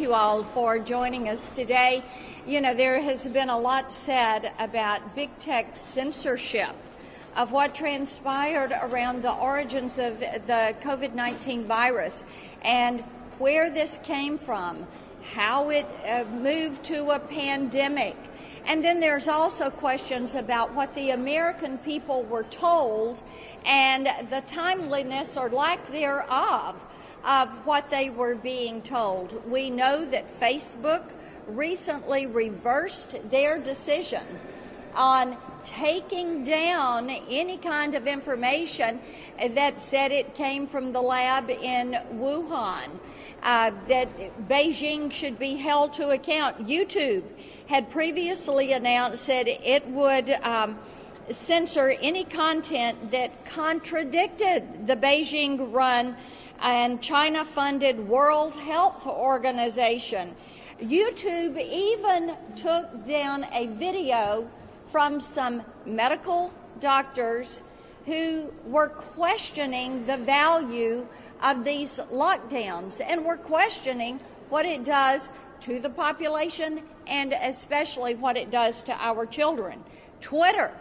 you all for joining us today. You know, there has been a lot said about big tech censorship of what transpired around the origins of the COVID-19 virus and where this came from, how it moved to a pandemic. And then there's also questions about what the American people were told and the timeliness or lack thereof of what they were being told. We know that Facebook recently reversed their decision on taking down any kind of information that said it came from the lab in Wuhan, that Beijing should be held to account. YouTube had previously announced that it would censor any content that contradicted the Beijing-run and China-funded World Health Organization. YouTube even took down a video from some medical doctors who were questioning the value of these lockdowns and were questioning what it does to the population and especially what it does to our children. Twitter,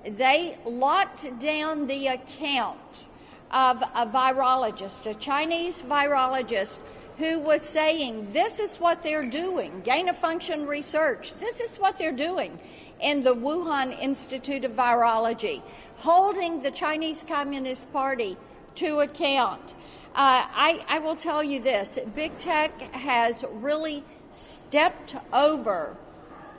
they locked down the account of a virologist, a Chinese virologist, who was saying this is what they're doing, gain-of-function research, this is what they're doing in the Wuhan Institute of Virology, holding the Chinese Communist Party to account. I will tell you this, big tech has really stepped over,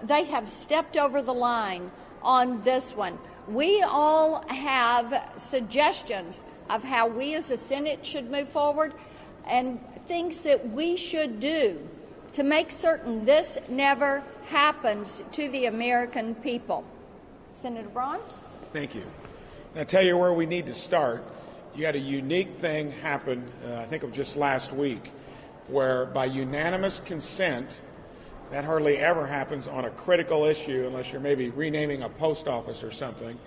they have stepped over the line on this one. We all have suggestions of how we as a Senate should move forward and things that we should do to make certain this never happens to the American people. Senator Braun? Thank you. And I'll tell you where we need to start. You had a unique thing happen, I think it was just last week, where by unanimous consent, that hardly ever happens on a critical issue unless you're maybe renaming a post office or something.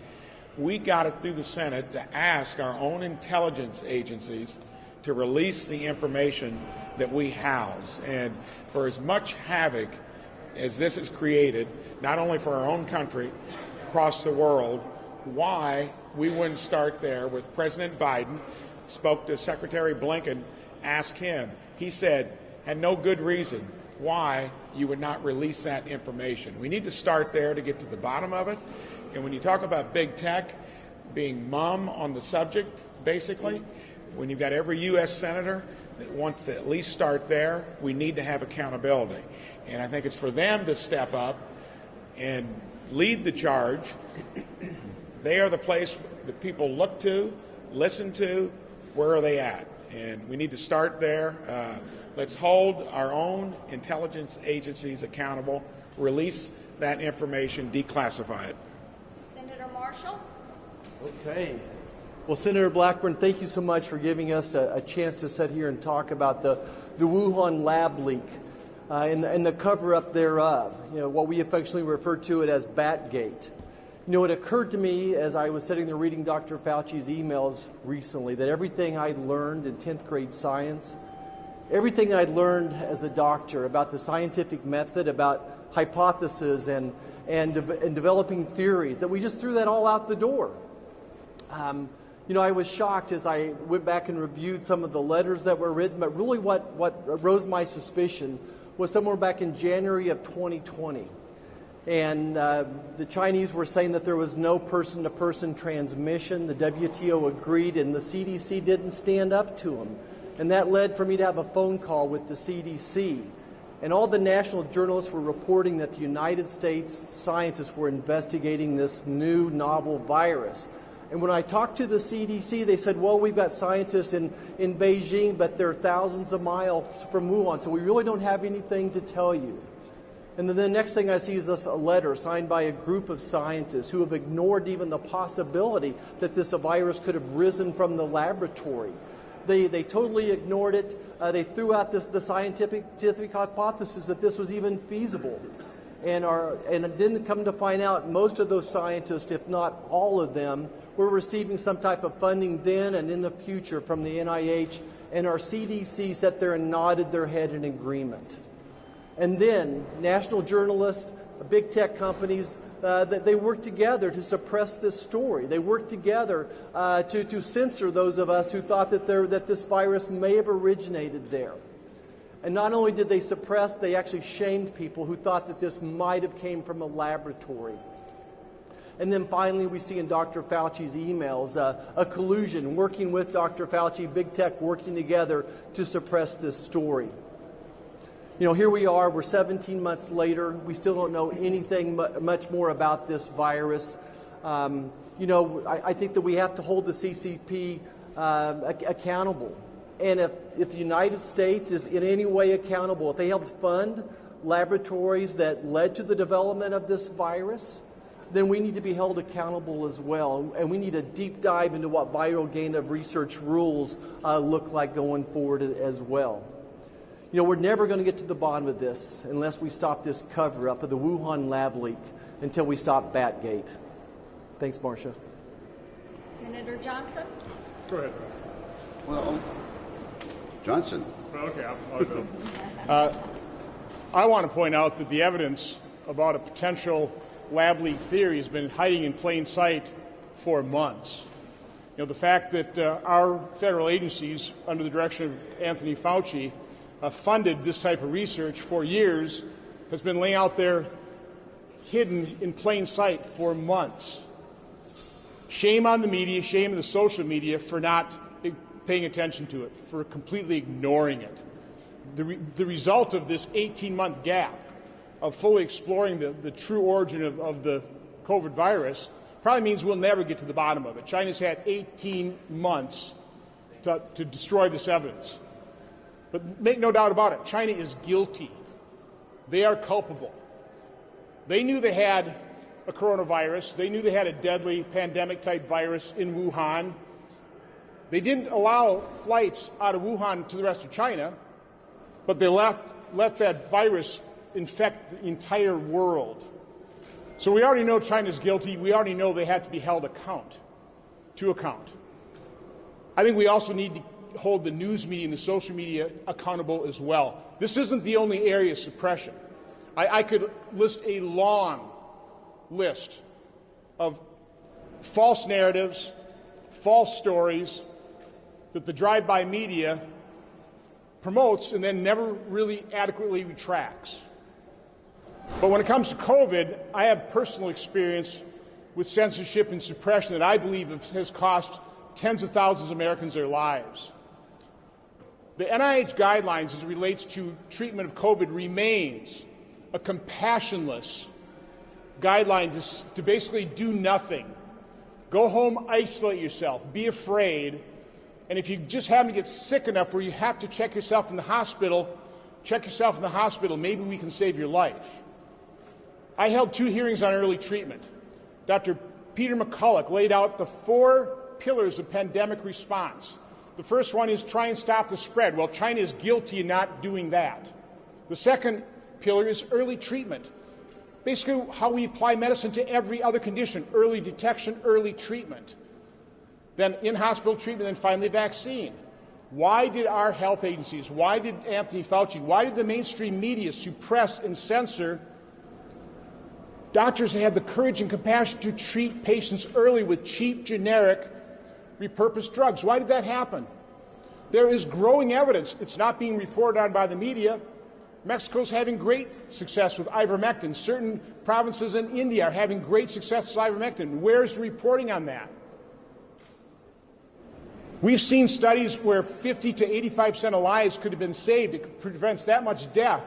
We got it through the Senate to ask our own intelligence agencies to release the information that we house. And for as much havoc as this has created, not only for our own country, across the world, why we wouldn't start there with President Biden, spoke to Secretary Blinken, asked him. He said, had no good reason why you would not release that information. We need to start there to get to the bottom of it. And when you talk about big tech being mum on the subject, basically, when you've got every U.S. senator that wants to at least start there, we need to have accountability. And I think it's for them to step up and lead the charge. They are the place that people look to, listen to, where are they at? And we need to start there. Let's hold our own intelligence agencies accountable, release that information, declassify it. Senator Marshall? Okay. Well, Senator Blackburn, thank you so much for giving us a chance to sit here and talk about the Wuhan lab leak and the cover-up thereof, you know, what we affectionately refer to it as Batgate. You know, it occurred to me as I was sitting there reading Dr. Fauci's emails recently that everything I learned in 10th grade science, everything I learned as a doctor about the scientific method, about hypotheses and developing theories, that we just threw that all out the door. You know, I was shocked as I went back and reviewed some of the letters that were written, but really what rose my suspicion was somewhere back in January of 2020. And the Chinese were saying that there was no person-to-person transmission. The WTO agreed, and the CDC didn't stand up to them. And that led for me to have a phone call with the CDC. And all the national journalists were reporting that the United States scientists were investigating this new novel virus. And when I talked to the CDC, they said, well, we've got scientists in Beijing, but they're thousands of miles from Wuhan, so we really don't have anything to tell you. And then the next thing I see is this a letter signed by a group of scientists who have ignored even the possibility that this virus could have risen from the laboratory. They totally ignored it. They threw out the scientific hypothesis that this was even feasible. And didn't come to find out most of those scientists, if not all of them, were receiving some type of funding then and in the future from the NIH and our CDC sat there and nodded their head in agreement. And then national journalists, big tech companies, they worked together to suppress this story. They worked together to censor those of us who thought that this virus may have originated there. And not only did they suppress, they actually shamed people who thought that this might have came from a laboratory. And then finally, we see in Dr. Fauci's emails a collusion, working with Dr. Fauci, big tech working together to suppress this story. You know, here we are, we're 17 months later. We still don't know anything much more about this virus. You know, I think that we have to hold the CCP accountable. And if the United States is in any way accountable, if they helped fund laboratories that led to the development of this virus, then we need to be held accountable as well. And we need a deep dive into what viral gain of research rules look like going forward as well. You know, we're never going to get to the bottom of this unless we stop this cover-up of the Wuhan lab leak until we stop Batgate. Thanks, Marcia. Senator Johnson? Go ahead. Well, Johnson. Okay, I'll go. I want to point out that the evidence about a potential lab leak theory has been hiding in plain sight for months. You know, the fact that our federal agencies, under the direction of Anthony Fauci, funded this type of research for years has been laying out there hidden in plain sight for months. Shame on the media, shame on the social media for not paying attention to it, for completely ignoring it. The result of this 18-month gap of fully exploring the true origin of the COVID virus probably means we'll never get to the bottom of it. China's had 18 months to destroy this evidence. But make no doubt about it, China is guilty. They are culpable. They knew they had a coronavirus. They knew they had a deadly pandemic-type virus in Wuhan. They didn't allow flights out of Wuhan to the rest of China, but they let that virus infect the entire world. So we already know China's guilty. We already know they have to be held to account. I think we also need to hold the news media and the social media accountable as well. This isn't the only area of suppression. I could list a long list of false narratives, false stories that the drive-by media promotes and then never really adequately retracts. But when it comes to COVID, I have personal experience with censorship and suppression that I believe has cost tens of thousands of Americans their lives. The NIH guidelines as it relates to treatment of COVID remains a compassionless guideline to basically do nothing. Go home, isolate yourself, be afraid, and if you just happen to get sick enough where you have to check yourself in the hospital, maybe we can save your life. I held 2 hearings on early treatment. Dr. Peter McCulloch laid out the 4 pillars of pandemic response. The first one is try and stop the spread. Well, China is guilty in not doing that. The second pillar is early treatment. Basically, how we apply medicine to every other condition, early detection, early treatment. Then in-hospital treatment, and finally vaccine. Why did our health agencies, why did Anthony Fauci, why did the mainstream media suppress and censor doctors that had the courage and compassion to treat patients early with cheap, generic, repurposed drugs? Why did that happen? There is growing evidence. It's not being reported on by the media. Mexico's having great success with ivermectin. Certain provinces in India are having great success with ivermectin. Where's the reporting on that? We've seen studies where 50 to 85% of lives could have been saved. It prevents that much death.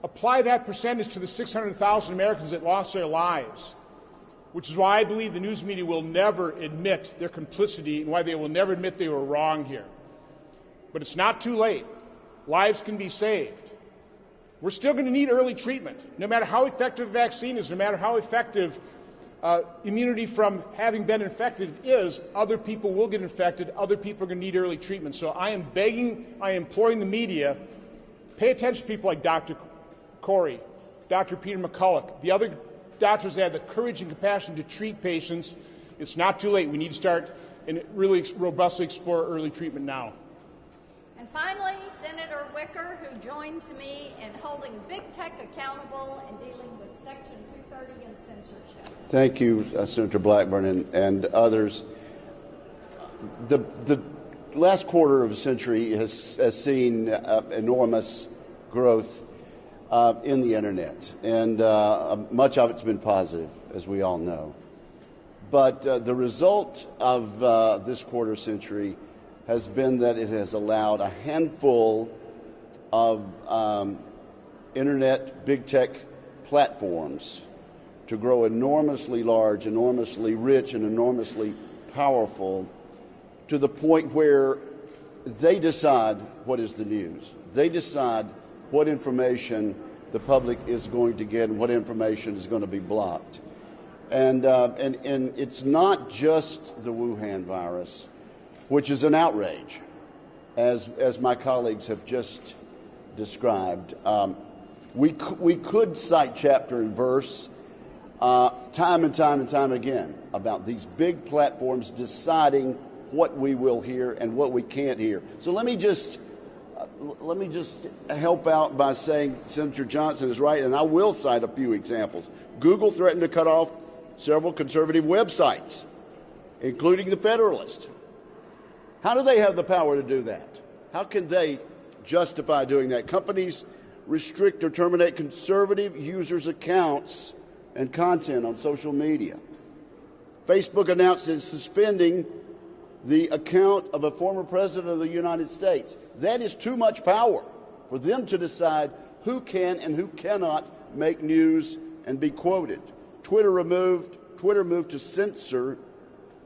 Apply that percentage to the 600,000 Americans that lost their lives, which is why I believe the news media will never admit their complicity and why they will never admit they were wrong here. But it's not too late. Lives can be saved. We're still going to need early treatment. No matter how effective a vaccine is, no matter how effective immunity from having been infected is, other people will get infected. Other people are going to need early treatment. So I am imploring the media, pay attention to people like Dr. Corey, Dr. Peter McCulloch, the other doctors that have the courage and compassion to treat patients. It's not too late. We need to start and really robustly explore early treatment now. finally, Senator Wicker, who joins me in holding big tech accountable and dealing with Section 230 and censorship. Thank you, Senator Blackburn and others. The last quarter of a century has seen enormous growth in the internet, and much of it's been positive, as we all know. But the result of this quarter century has been that it has allowed a handful of internet big tech platforms to grow enormously large, enormously rich, and enormously powerful, to the point where they decide what is the news. They decide what information the public is going to get and what information is going to be blocked. And it's not just the Wuhan virus, which is an outrage, as my colleagues have just described. We could cite chapter and verse time and time again about these big platforms deciding what we will hear and what we can't hear. So let me just help out by saying Senator Johnson is right, and I will cite a few examples. Google threatened to cut off several conservative websites, including The Federalist. How do they have the power to do that? How can they justify doing that? Companies restrict or terminate conservative users' accounts and content on social media. Facebook announced it's suspending the account of a former president of the United States. That is too much power for them to decide who can and who cannot make news and be quoted. Twitter moved to censor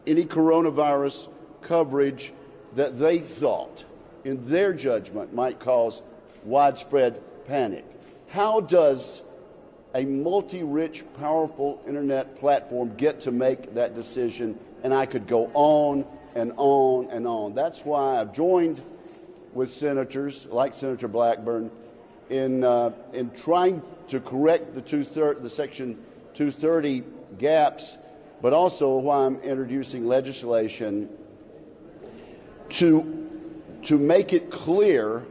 any coronavirus coverage that they thought, in their judgment, might cause widespread panic. How does a multi-rich, powerful internet platform get to make that decision? And I could go on and on and on. That's why I've joined with senators like Senator Blackburn in trying to correct the Section 230 gaps, but also why I'm introducing legislation to make it clear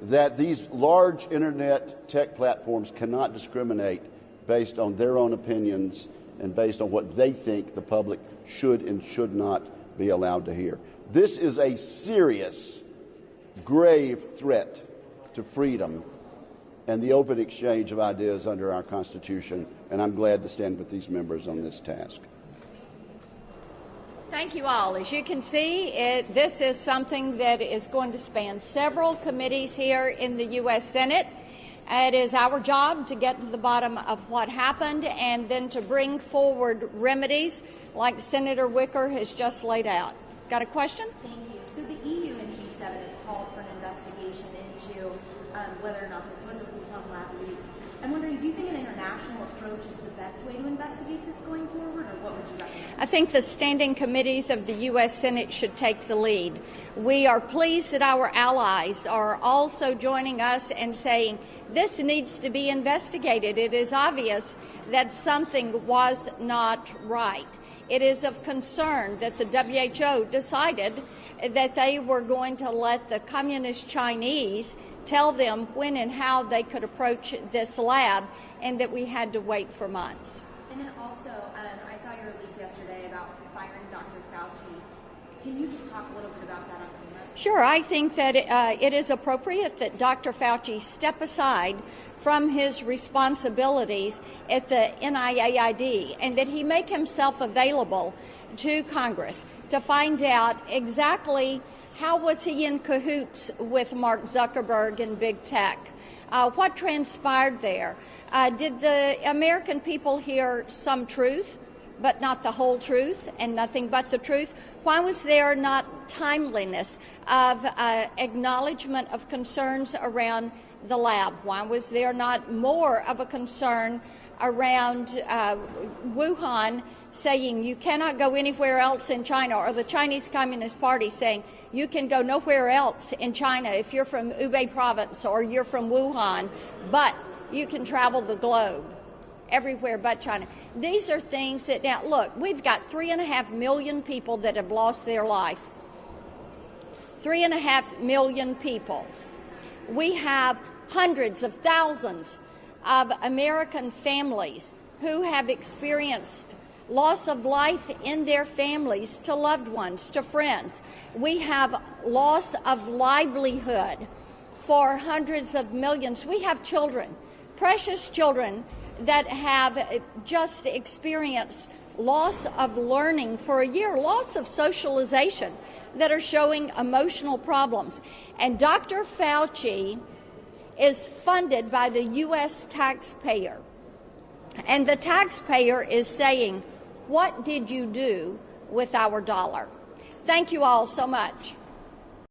that these large internet tech platforms cannot discriminate based on their own opinions and based on what they think the public should and should not be allowed to hear. This is a serious, grave threat to freedom and the open exchange of ideas under our Constitution, and I'm glad to stand with these members on this task. Thank you all. As you can see, this is something that is going to span several committees here in the U.S. Senate. It is our job to get to the bottom of what happened and then to bring forward remedies like Senator Wicker has just laid out. Got a question? Thank you. So the EU and G7 have called for an investigation into whether or not this was a Wuhan lab leak. I'm wondering, do you think an international approach is the best way to investigate this going forward, or what would you recommend? I think the standing committees of the U.S. Senate should take the lead. We are pleased that our allies are also joining us and saying this needs to be investigated. It is obvious that something was not right. It is of concern that the WHO decided that they were going to let the communist Chinese tell them when and how they could approach this lab, and that we had to wait for months. And then also, I saw your release yesterday about firing Dr. Fauci. Can you just talk a little bit about that on camera? Sure. I think that it is appropriate that Dr. Fauci step aside from his responsibilities at the NIAID and that he make himself available to Congress to find out exactly how was he in cahoots with Mark Zuckerberg and big tech. What transpired there? Did the American people hear some truth, but not the whole truth and nothing but the truth? Why was there not timeliness of acknowledgement of concerns around the lab? Why was there not more of a concern around Wuhan saying you cannot go anywhere else in China, or the Chinese Communist Party saying you can go nowhere else in China if you're from Hubei province or you're from Wuhan, but you can travel the globe everywhere but China. These are things that, now look, we've got 3.5 million people that have lost their life. 3.5 million people. We have hundreds of thousands of American families who have experienced loss of life in their families to loved ones, to friends. We have loss of livelihood for hundreds of millions. We have children, precious children, that have just experienced loss of learning for a year, loss of socialization, that are showing emotional problems. And Dr. Fauci is funded by the U.S. taxpayer. And the taxpayer is saying, what did you do with our dollar? Thank you all so much.